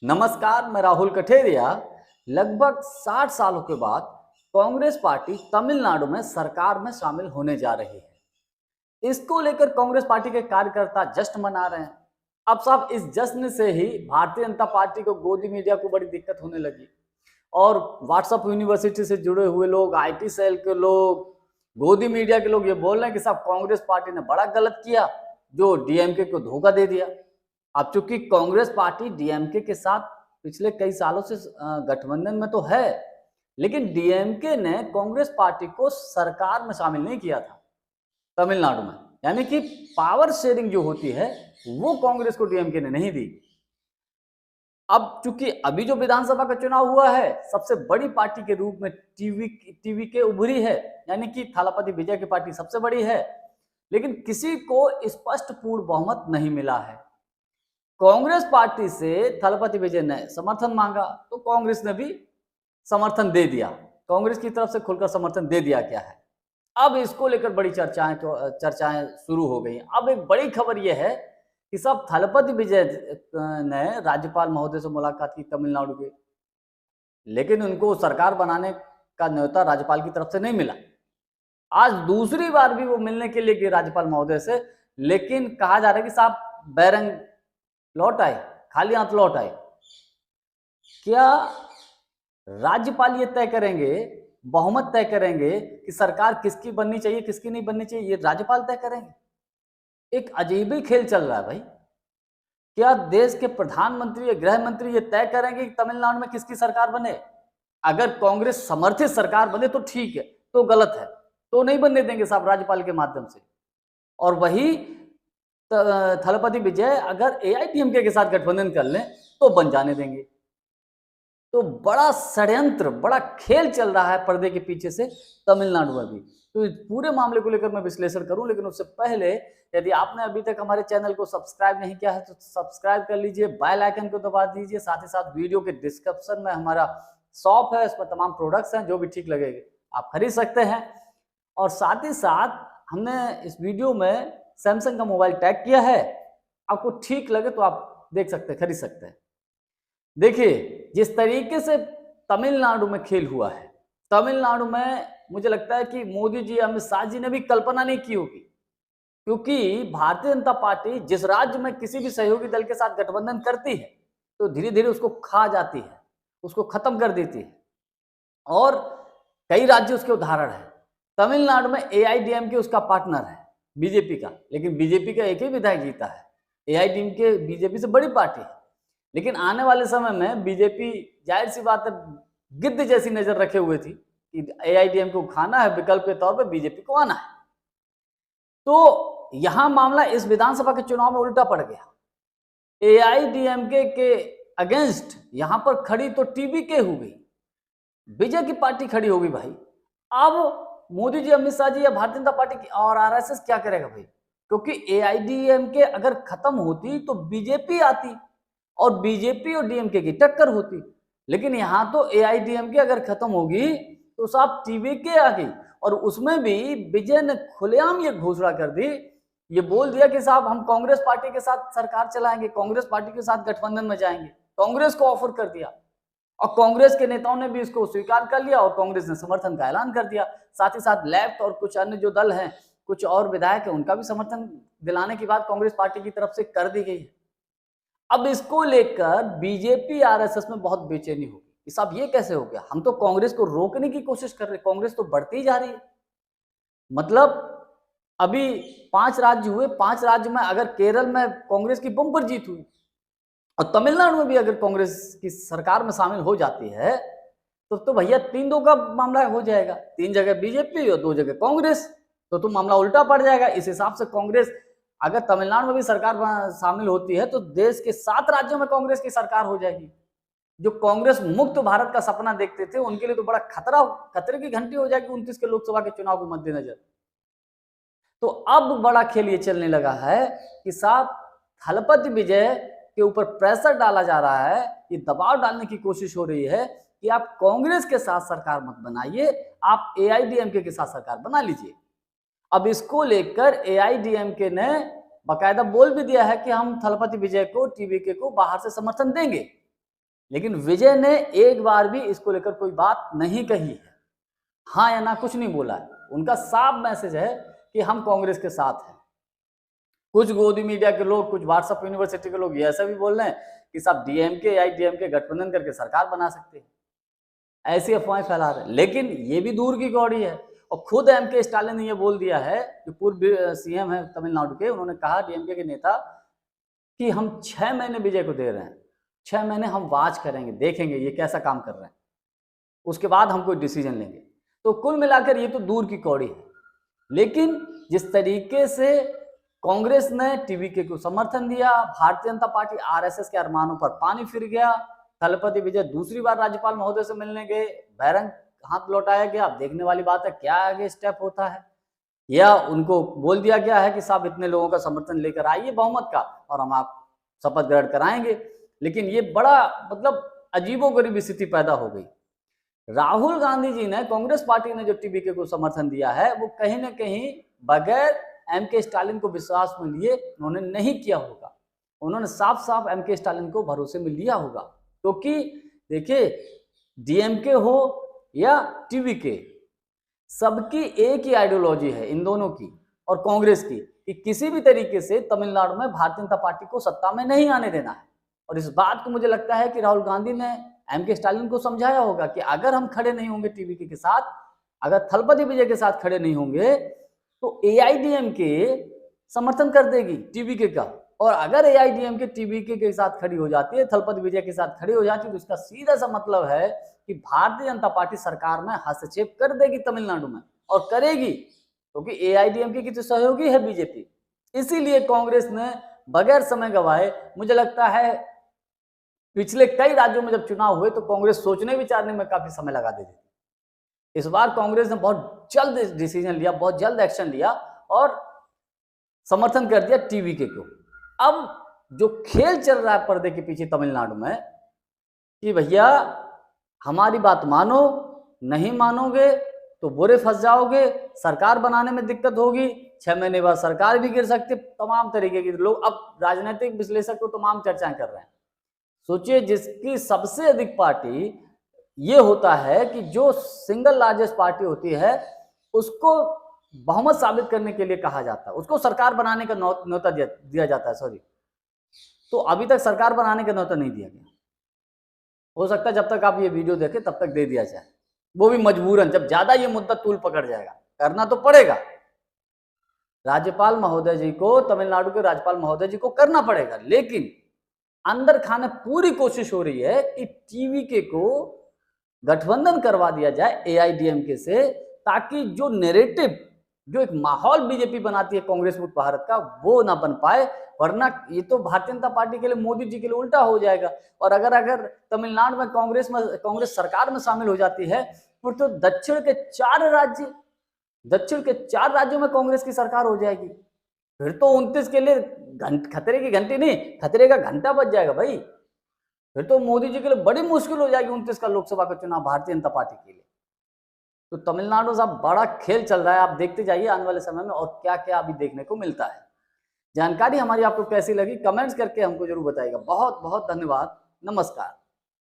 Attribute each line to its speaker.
Speaker 1: नमस्कार, मैं राहुल कठेरिया। लगभग 60 सालों के बाद कांग्रेस पार्टी तमिलनाडु में सरकार में शामिल होने जा रही है। इसको लेकर कांग्रेस पार्टी के कार्यकर्ता जश्न मना रहे हैं। अब साहब इस जश्न से ही भारतीय जनता पार्टी को गोदी मीडिया को बड़ी दिक्कत होने लगी और व्हाट्सएप यूनिवर्सिटी से जुड़े हुए लोग, आईटी सेल के लोग, गोदी मीडिया के लोग ये बोल रहे हैं कि साहब कांग्रेस पार्टी ने बड़ा गलत किया जो डीएमके को धोखा दे दिया। अब चूंकि कांग्रेस पार्टी डीएमके के साथ पिछले कई सालों से गठबंधन में तो है, लेकिन डीएमके ने कांग्रेस पार्टी को सरकार में शामिल नहीं किया था तमिलनाडु में। यानी कि पावर शेयरिंग जो होती है वो कांग्रेस को डीएमके ने नहीं दी। अब चूंकि अभी जो विधानसभा का चुनाव हुआ है, सबसे बड़ी पार्टी के रूप में टीवी के उभरी है, यानी कि थालापति विजय की पार्टी सबसे बड़ी है, लेकिन किसी को स्पष्ट पूर्ण बहुमत नहीं मिला है। कांग्रेस पार्टी से थलपति विजय ने समर्थन मांगा तो कांग्रेस ने भी समर्थन दे दिया, कांग्रेस की तरफ से खुलकर समर्थन दे दिया गया है। अब इसको लेकर बड़ी चर्चाएं शुरू हो गई। अब एक बड़ी खबर यह है कि सब थलपति विजय ने राज्यपाल महोदय से मुलाकात की तमिलनाडु के, लेकिन उनको सरकार बनाने का न्योता राज्यपाल की तरफ से नहीं मिला। आज दूसरी बार भी वो मिलने के लिए गए राज्यपाल महोदय से, लेकिन कहा जा रहा है कि साहब बैरंग लौट आए, खाली हाथ लौट आए। क्या राज्यपाल ये तय करेंगे, बहुमत तय करेंगे कि सरकार किसकी बननी चाहिए किसकी नहीं बननी चाहिए? ये राज्यपाल तय करेंगे। एक अजीब ही खेल चल रहा है भाई। क्या देश के प्रधानमंत्री या गृह मंत्री ये तय करेंगे कि तमिलनाडु में किसकी सरकार बने? अगर कांग्रेस समर्थित सरकार बने तो ठीक है, तो गलत है, तो नहीं बनने देंगे साहब राज्यपाल के माध्यम से। और वही थलपति विजय अगर एआईडीएमके के साथ गठबंधन कर लें तो बन जाने देंगे। तो बड़ा षड्यंत्र, बड़ा खेल चल रहा है पर्दे के पीछे से तमिलनाडु में भी। तो इस पूरे मामले को लेकर मैं विश्लेषण करूं, लेकिन उससे पहले यदि आपने अभी तक हमारे चैनल को सब्सक्राइब नहीं किया है तो सब्सक्राइब कर लीजिए, बेल आइकन को दबा दीजिए। साथ ही साथ वीडियो के डिस्क्रिप्शन में हमारा शॉप है, उसमें तमाम प्रोडक्ट्स हैं, जो भी ठीक लगेंगे आप खरीद सकते हैं। और साथ ही साथ हमने इस वीडियो में सैमसंग का मोबाइल टैग किया है, आपको ठीक लगे तो आप देख सकते हैं, खरीद सकते हैं। देखिए जिस तरीके से तमिलनाडु में खेल हुआ है, तमिलनाडु में मुझे लगता है कि मोदी जी, अमित शाह जी ने भी कल्पना नहीं की होगी, क्योंकि भारतीय जनता पार्टी जिस राज्य में किसी भी सहयोगी दल के साथ गठबंधन करती है तो धीरे धीरे उसको खा जाती है, उसको खत्म कर देती है। और कई राज्य उसके उदाहरण है। तमिलनाडु में एआईडीएमके उसका पार्टनर है बीजेपी का, लेकिन बीजेपी का एक ही विधायक जीता है। एआईडीएमके बीजेपी से बड़ी पार्टी है, लेकिन आने वाले समय में बीजेपी जाहिर सी बात है गिद्ध जैसी नजर रखे हुए थी कि एआईडीएमके को खाना है, विकल्प के तौर पर बीजेपी को आना है। तो यहां मामला इस विधानसभा के चुनाव में उल्टा पड़ गया। एआईडीएमके के अगेंस्ट यहां पर खड़ी तो टीवीके हो गई, विजय की पार्टी खड़ी होगी भाई। अब मोदी जी, अमित शाह जी या भारतीय जनता पार्टी की और आरएसएस क्या करेगा भाई? क्योंकि एआईडीएमके अगर खत्म होती तो बीजेपी आती और बीजेपी और डीएमके की टक्कर होती, लेकिन यहां तो एआईडीएमके अगर खत्म होगी तो साहब टीवीके आ गई। और उसमें भी विजय ने खुलेआम ये घोषणा कर दी, ये बोल दिया कि साहब हम कांग्रेस पार्टी के साथ सरकार चलाएंगे, कांग्रेस पार्टी के साथ गठबंधन में जाएंगे। कांग्रेस को ऑफर कर दिया और कांग्रेस के नेताओं ने भी इसको स्वीकार कर लिया और कांग्रेस ने समर्थन का ऐलान कर दिया। साथ ही साथ लेफ्ट और कुछ अन्य जो दल हैं, कुछ और विधायक हैं, उनका भी समर्थन दिलाने की बात कांग्रेस पार्टी की तरफ से कर दी गई है। अब इसको लेकर बीजेपी आरएसएस में बहुत बेचैनी होगी कि साहब ये कैसे हो गया? हम तो कांग्रेस को रोकने की कोशिश कर रहे, कांग्रेस तो बढ़ती जा रही है। मतलब अभी 5 राज्य हुए, 5 राज्य में अगर केरल में कांग्रेस की बम्पर जीत हुई और तमिलनाडु में भी अगर कांग्रेस की सरकार में शामिल हो जाती है तो भैया 3-2 का मामला हो जाएगा। 3 जगह बीजेपी और 2 जगह कांग्रेस, तो मामला उल्टा पड़ जाएगा। इस हिसाब से कांग्रेस अगर तमिलनाडु में भी सरकार शामिल होती है तो देश के 7 राज्यों में कांग्रेस की सरकार हो जाएगी। जो कांग्रेस मुक्त भारत का सपना देखते थे उनके लिए तो बड़ा खतरे की घंटी हो जाएगी 29 के लोकसभा के चुनाव के मद्देनजर। तो अब बड़ा खेल ये चलने लगा है कि साहब थलपति विजय के ऊपर प्रेशर डाला जा रहा है, ये दबाव डालने की कोशिश हो रही है कि आप कांग्रेस के साथ सरकार मत बनाइए, आप एआईडीएमके के साथ सरकार बना लीजिए। अब इसको लेकर एआईडीएमके ने बाकायदा बोल भी दिया है कि हम थलपति विजय को, टीवीके को बाहर से समर्थन देंगे। लेकिन विजय ने एक बार भी इसको लेकर कोई बात नहीं कही है, हाँ या ना कुछ नहीं बोला है। उनका साफ मैसेज है कि हम कांग्रेस के साथ हैं। कुछ गोदी मीडिया के लोग, कुछ व्हाट्सएप यूनिवर्सिटी के लोग ये ऐसा भी बोल रहे हैं कि साहब डीएमके या डीएमके गठबंधन करके सरकार बना सकते हैं, ऐसी अफवाहें फैला रहे हैं। लेकिन ये भी दूर की कौड़ी है, और खुद एमके स्टालिन ने ये बोल दिया है, जो पूर्व सीएम है तमिलनाडु के, उन्होंने कहा डीएमके के नेता कि हम 6 महीने विजय को दे रहे हैं, 6 महीने हम वॉच करेंगे, देखेंगे ये कैसा काम कर रहे हैं, उसके बाद हम कोई डिसीजन लेंगे। तो कुल मिलाकर ये तो दूर की कौड़ी है। लेकिन जिस तरीके से कांग्रेस ने टीवीके को समर्थन दिया, भारतीय जनता पार्टी आरएसएस के अरमानों पर पानी फिर गया, थलपति विजय दूसरी बार राज्यपाल महोदय से मिलने गए, बहिरंग हाथ लौटाया गया। अब देखने वाली बात है क्या आगे स्टेप होता है, या उनको बोल दिया गया है कि साहब इतने लोगों का समर्थन लेकर आइए बहुमत का और हम आप शपथ ग्रहण कराएंगे। लेकिन ये बड़ा मतलब अजीबोगरीब स्थिति पैदा हो गई। राहुल गांधी जी ने, कांग्रेस पार्टी ने जो टीवीके को समर्थन दिया है, वो कहीं ना कहीं बगैर एमके स्टालिन को विश्वास में लिए उन्होंने नहीं किया होगा। उन्होंने साफ साफ एमके स्टालिन को भरोसे में लिया होगा, क्योंकि देखिए डीएमके हो या टीवीके, सबकी एक ही आइडियोलॉजी है इन दोनों की और कांग्रेस की, कि किसी भी तरीके से तमिलनाडु में भारतीय जनता पार्टी को सत्ता में नहीं आने देना है। और इस बात को मुझे लगता है कि राहुल गांधी ने एमके स्टालिन को समझाया होगा कि अगर हम खड़े नहीं होंगे टीवीके के साथ, अगर थलपति विजय के साथ खड़े नहीं होंगे, तो एआईडीएमके समर्थन कर देगी टीवीके का, और अगर एआईडीएमके टीवीके के साथ खड़ी हो जाती है, थलपति विजय के साथ खड़ी हो जाती है, तो इसका सीधा सा मतलब है कि भारतीय जनता पार्टी सरकार में हस्तक्षेप कर देगी तमिलनाडु में, और करेगी, क्योंकि एआईडीएमके की तो सहयोगी है बीजेपी। इसीलिए कांग्रेस ने बगैर समय गवाए, मुझे लगता है पिछले कई राज्यों में जब चुनाव हुए तो कांग्रेस सोचने विचारने में काफी समय लगा देती थी। इस बार कांग्रेस ने बहुत जल्द डिसीजन लिया, बहुत जल्द एक्शन लिया और समर्थन कर दिया टीवीके को। अब जो खेल चल रहा है पर्दे के पीछे तमिलनाडु में कि भैया हमारी बात मानो, नहीं मानोगे तो बुरे फंस जाओगे, सरकार बनाने में दिक्कत होगी, 6 महीने बाद सरकार भी गिर सकती है, तमाम तरीके के लोग अब राजनीतिक विश्लेषक को तमाम चर्चाएं कर रहे हैं। सोचिए जिसकी सबसे अधिक पार्टी ये होता है कि जो सिंगल लार्जेस्ट पार्टी होती है उसको बहुमत साबित करने के लिए कहा जाता है, उसको सरकार बनाने का न्योता दिया जाता है, सॉरी। तो अभी तक सरकार बनाने का न्योता नहीं दिया गया। हो सकता है जब तक आप ये वीडियो देखें तब तक दे दिया जाए, वो भी मजबूरन, जब ज्यादा ये मुद्दा तूल पकड़ जाएगा। करना तो पड़ेगा, राज्यपाल महोदय जी को, तमिलनाडु के राज्यपाल महोदय जी को करना पड़ेगा, लेकिन अंदर खाने पूरी कोशिश हो रही है कि टीवीके को गठबंधन करवा दिया जाए एआईडीएमके से, ताकि जो नैरेटिव, जो एक माहौल बीजेपी बनाती है कांग्रेस मुक्त भारत का, वो ना बन पाए। वरना ये तो भारतीय जनता पार्टी के लिए, मोदी जी के लिए उल्टा हो जाएगा। और अगर तमिलनाडु में कांग्रेस सरकार में शामिल हो जाती है, फिर तो दक्षिण के 4 राज्यों में कांग्रेस की सरकार हो जाएगी। फिर तो 29 के लिए खतरे की घंटी नहीं, खतरे का घंटा बज जाएगा भाई। फिर तो मोदी जी के लिए बड़ी मुश्किल हो जाएगी 29 का लोकसभा का चुनाव भारतीय जनता पार्टी के लिए। तो तमिलनाडु साहब बड़ा खेल चल रहा है, आप देखते जाइए आने वाले समय में और क्या क्या अभी देखने को मिलता है। जानकारी हमारी आपको कैसी लगी कमेंट्स करके हमको जरूर बताइएगा। बहुत बहुत धन्यवाद, नमस्कार।